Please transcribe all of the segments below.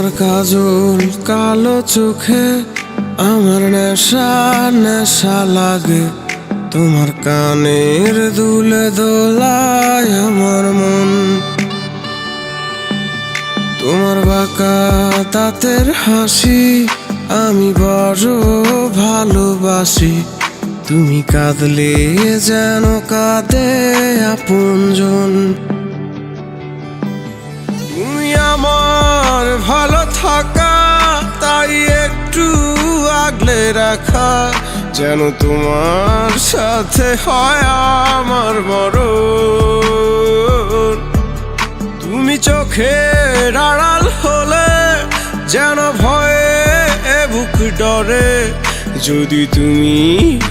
তোমার কাজল কালো চোখে আমার নেশা নেশা লাগে, তোমার কানের দুলে দোলায় আমার মন। তোমার বাঁকা দাঁতের হাসি আমি বড় ভালোবাসি, তুমি কাঁদলে যেন কাঁদে আপনজন। তুমি আমার ভালো থাকা তাই একটু আগলে রাখা, যেন তোমার সাথে হয় আমার মরণ। তুমি চোখের আড়াল হলে যেন ভয়ে বুক ডরে, যদি তুমি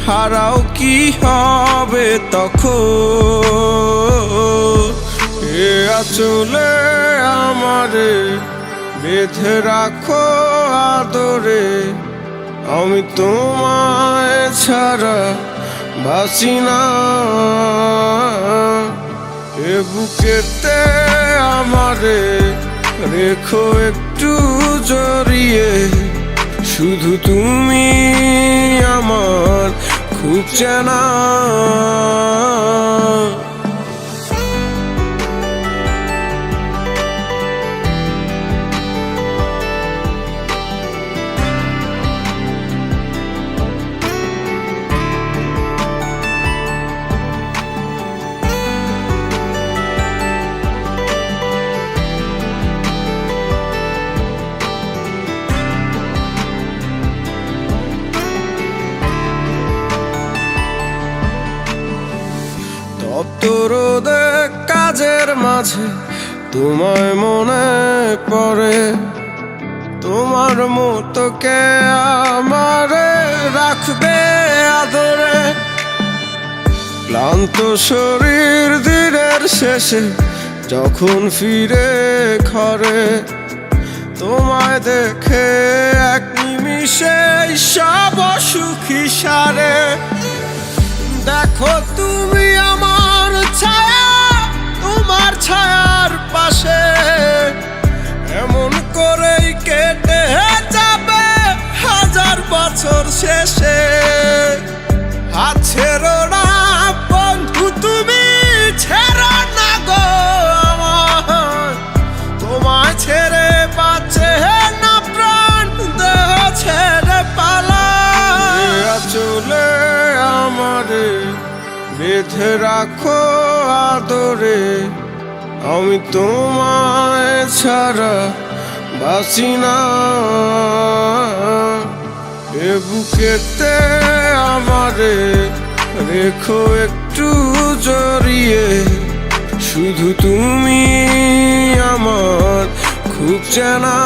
হারাও কি হবে তখন। এ আঁচলে আমারে বেঁধে রাখো আদরে, আমি তোমায় ছাড়া বাঁচি না। এ বুকেতে আমারে রেখো একটু জড়িয়ে, শুধু তুমি আমার খুব চেনা। তপ্তরোদে কাজের মাঝে তোমায় মনে পড়ে, তোমার মতো কে আমারে রাখবে আদরে। ক্লান্ত শরীর দিনের শেষে যখন ফিরে ঘরে, তোমায় দেখে এক নিমিষে সব সুখী সারে। দেখো তুমি আমার ছায়া, তোমার ছায়ার পাশে এমন করেই কেটে যাবে হাজার বছর শেষে। হাত ছেড়ো না বন্ধু, তুমি ছেড়ো না গো আমার, তোমায় ছেড়ে বাঁচে না প্রাণ, দেহ ছেড়ে পালায়। আঁচলে আমারে বেঁধে রাখো আদরে, আমি তোমায় ছাড়া বাঁচি না। এ বুকেতে আমারে রেখো একটু জড়িয়ে, শুধু তুমি আমার খুব চেনা।